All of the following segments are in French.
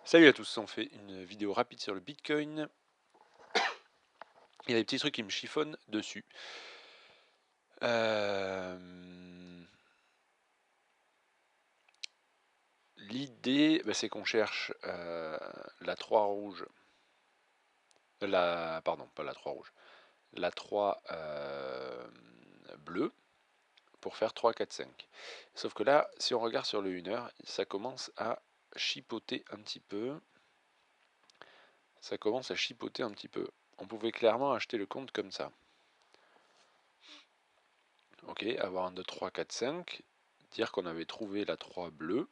Salut à tous, on fait une vidéo rapide sur le Bitcoin. Il y a des petits trucs qui me chiffonnent dessus. Euh, L'idée, c'est qu'on cherche la 3 rouge. Pardon, pas la 3 rouge. La 3 bleue pour faire 3, 4, 5. Sauf que là, si on regarde sur le 1 heure, ça commence à chipoter un petit peu. Ça commence à chipoter un petit peu. On pouvait clairement acheter le compte comme ça. Ok, avoir un 2, 3, 4, 5, dire qu'on avait trouvé la 3 bleue,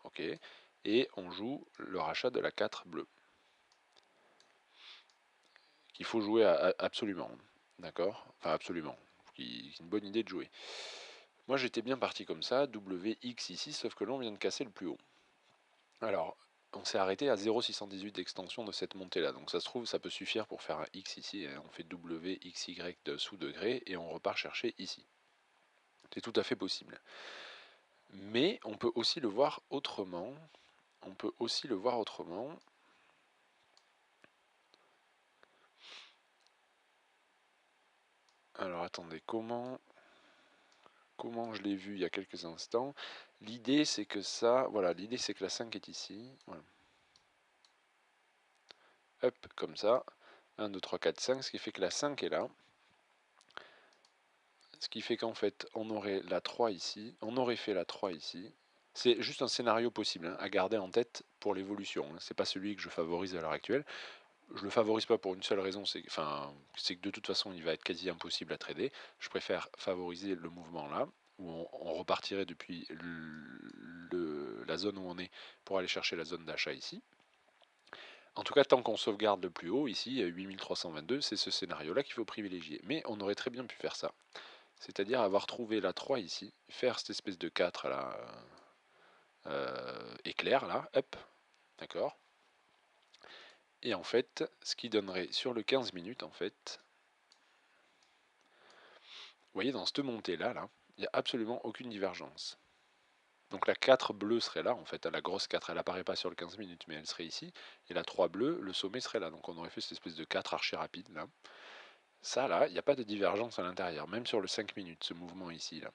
ok, et on joue le rachat de la 4 bleue, qu'il faut jouer absolument, d'accord, enfin absolument, c'est une bonne idée de jouer. Moi j'étais bien parti comme ça, WX ici, sauf que là on vient de casser le plus haut. Alors, on s'est arrêté à 0,618 d'extension de cette montée là, donc ça se trouve ça peut suffire pour faire un X ici, hein. On fait WXY de sous degré et on repart chercher ici. C'est tout à fait possible. Mais on peut aussi le voir autrement. On peut aussi le voir autrement. Alors attendez, comment je l'ai vu il y a quelques instants. L'idée c'est que ça, voilà, l'idée c'est que la 5 est ici. Voilà. Hop, comme ça. 1, 2, 3, 4, 5, ce qui fait que la 5 est là. Ce qui fait qu'en fait, on aurait la 3 ici. On aurait fait la 3 ici. C'est juste un scénario possible, hein, à garder en tête pour l'évolution. Hein. C'est pas celui que je favorise à l'heure actuelle. Je le favorise pas pour une seule raison, c'est que de toute façon il va être quasi impossible à trader. Je préfère favoriser le mouvement là, où on repartirait depuis la zone où on est pour aller chercher la zone d'achat ici. En tout cas, tant qu'on sauvegarde le plus haut, ici, 8322, c'est ce scénario-là qu'il faut privilégier. Mais on aurait très bien pu faire ça. C'est-à-dire avoir trouvé la 3 ici, faire cette espèce de 4 là, éclair là, hop, d'accord. Et en fait, ce qui donnerait sur le 15 minutes, en fait, vous voyez, dans cette montée-là, il n'y a absolument aucune divergence. Donc la 4 bleue serait là, en fait, la grosse 4, elle n'apparaît pas sur le 15 minutes, mais elle serait ici. Et la 3 bleue, le sommet serait là. Donc on aurait fait cette espèce de 4 archi rapide, là. Ça, là, il n'y a pas de divergence à l'intérieur, même sur le 5 minutes, ce mouvement ici, là.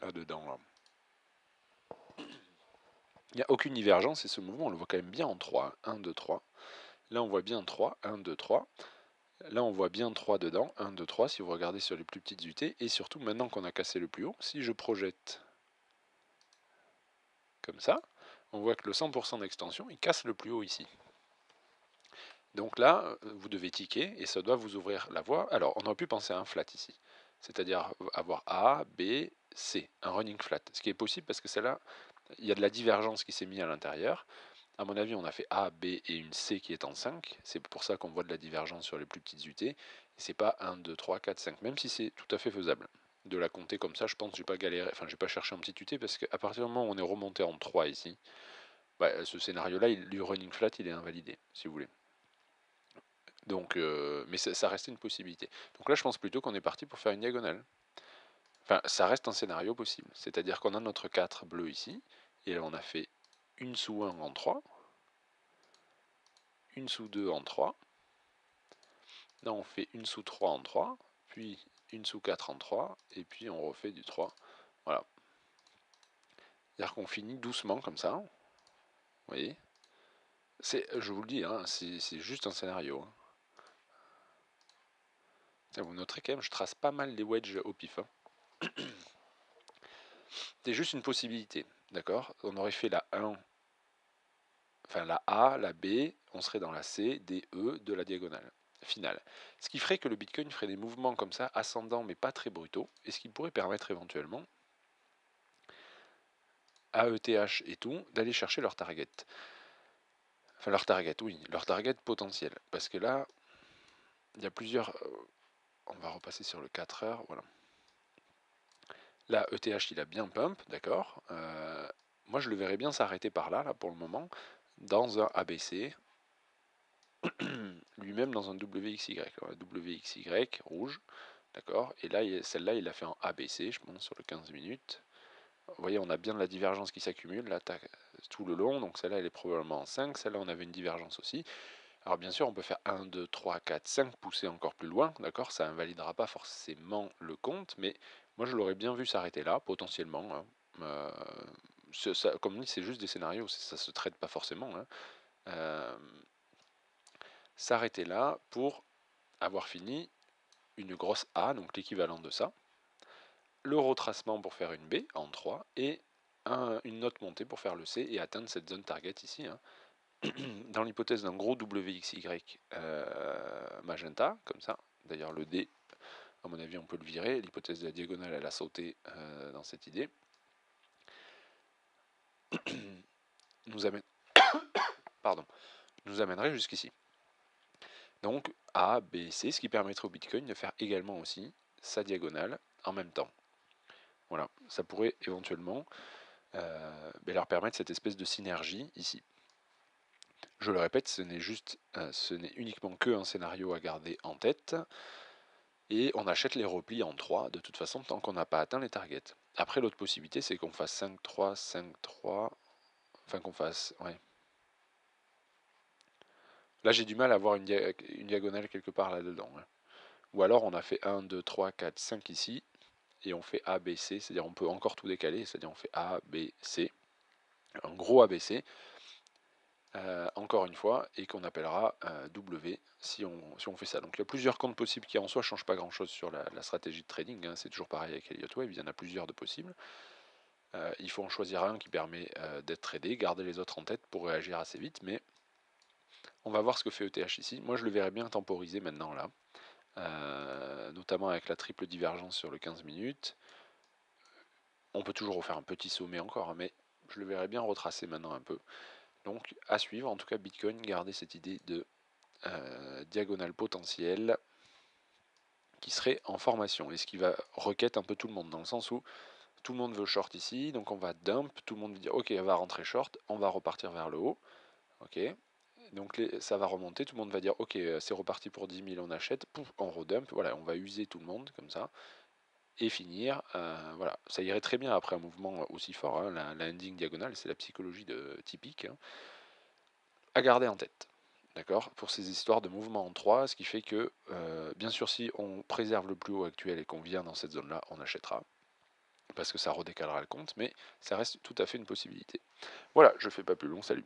Là-dedans, là. Il n'y a aucune divergence, et ce mouvement, on le voit quand même bien en 3. 1, 2, 3. Là, on voit bien 3, 1, 2, 3. Là, on voit bien 3 dedans, 1, 2, 3, si vous regardez sur les plus petites UT. Et surtout, maintenant qu'on a cassé le plus haut, si je projette comme ça, on voit que le 100% d'extension, il casse le plus haut ici. Donc là, vous devez ticker, et ça doit vous ouvrir la voie. Alors, on aurait pu penser à un flat ici, c'est-à-dire avoir A, B, C, un running flat. Ce qui est possible parce que celle-là, il y a de la divergence qui s'est mise à l'intérieur. À mon avis, on a fait A, B et une C qui est en 5. C'est pour ça qu'on voit de la divergence sur les plus petites UT. Et c'est pas 1, 2, 3, 4, 5, même si c'est tout à fait faisable. De la compter comme ça, je pense que j'ai pas galéré, enfin j'ai pas cherché un petit UT parce qu'à partir du moment où on est remonté en 3 ici, bah, ce scénario-là, du running flat, il est invalidé, si vous voulez. Donc, mais ça restait une possibilité. Donc là, je pense plutôt qu'on est parti pour faire une diagonale. Enfin, ça reste un scénario possible. C'est-à-dire qu'on a notre 4 bleu ici, et là on a fait une sous 1 en 3, une sous 2 en 3. Là, on fait une sous 3 en 3, puis une sous 4 en 3, et puis on refait du 3. Voilà. C'est-à-dire qu'on finit doucement comme ça. Vous voyez, je vous le dis, hein, c'est juste un scénario. Hein. Vous noterez quand même, je trace pas mal les wedges au pif. Hein. C'est juste une possibilité, d'accord. On aurait fait la 1, enfin la A, la B, on serait dans la C, D, E de la diagonale finale. Ce qui ferait que le Bitcoin ferait des mouvements comme ça, ascendants mais pas très brutaux, et ce qui pourrait permettre éventuellement à ETH et tout d'aller chercher leur target. Enfin leur target, oui, leur target potentiel. Parce que là, il y a plusieurs... on va repasser sur le 4 heures, voilà. Là, ETH, il a bien pump, d'accord. Moi, je le verrais bien s'arrêter par là, pour le moment, dans un ABC, lui-même dans un WXY. WXY, rouge, d'accord? Et là, celle-là, il l'a fait en ABC, je pense, sur le 15 minutes. Vous voyez, on a bien de la divergence qui s'accumule, là, tout le long, donc celle-là, elle est probablement en 5, celle-là, on avait une divergence aussi. Alors bien sûr, on peut faire 1, 2, 3, 4, 5, pousser encore plus loin, d'accord? Ça invalidera pas forcément le compte, mais moi, je l'aurais bien vu s'arrêter là, potentiellement, hein. Comme dit, c'est juste des scénarios, ça se traite pas forcément, hein. Euh, S'arrêter là pour avoir fini une grosse A, donc l'équivalent de ça, le retracement pour faire une B en 3 et une note montée pour faire le C et atteindre cette zone target ici, hein. Dans l'hypothèse d'un gros WXY magenta, comme ça, d'ailleurs le D, à mon avis, on peut le virer, l'hypothèse de la diagonale, elle a sauté dans cette idée, nous, amène, pardon, nous amènerait jusqu'ici. Donc A, B, C, ce qui permettrait au Bitcoin de faire également aussi sa diagonale en même temps. Voilà, ça pourrait éventuellement leur permettre cette espèce de synergie ici. Je le répète, ce n'est uniquement que un scénario à garder en tête, et on achète les replis en 3 de toute façon tant qu'on n'a pas atteint les targets. Après, l'autre possibilité, c'est qu'on fasse 5-3, 5-3, enfin qu'on fasse, ouais. Là, j'ai du mal à avoir une diagonale quelque part là-dedans, hein. Ou alors, on a fait 1, 2, 3, 4, 5 ici, et on fait A, B, C, c'est-à-dire on peut encore tout décaler, c'est-à-dire on fait A, B, C, un gros ABC, encore une fois, et qu'on appellera W si on fait ça. Donc il y a plusieurs comptes possibles qui en soi ne changent pas grand-chose sur la stratégie de trading, hein. C'est toujours pareil avec Elliott Wave, il y en a plusieurs de possibles. Il faut en choisir un qui permet d'être tradé, garder les autres en tête pour réagir assez vite, mais on va voir ce que fait ETH ici. Moi je le verrais bien temporiser maintenant là, notamment avec la triple divergence sur le 15 minutes. On peut toujours refaire un petit sommet encore, hein, mais je le verrais bien retracer maintenant un peu. Donc à suivre, en tout cas Bitcoin, garder cette idée de diagonale potentielle qui serait en formation et ce qui va requête un peu tout le monde dans le sens où tout le monde veut short ici, donc on va dump, tout le monde veut dire ok on va rentrer short, on va repartir vers le haut, ok, donc ça va remonter, tout le monde va dire ok c'est reparti pour 10 000 on achète, pouf, on redump, voilà on va user tout le monde comme ça et finir, voilà ça irait très bien après un mouvement aussi fort, hein, la ending diagonale c'est la psychologie typique, hein, à garder en tête. D'accord, pour ces histoires de mouvement en 3, ce qui fait que, bien sûr, si on préserve le plus haut actuel et qu'on vient dans cette zone-là, on achètera, parce que ça redécalera le compte, mais ça reste tout à fait une possibilité. Voilà, je fais pas plus long, salut.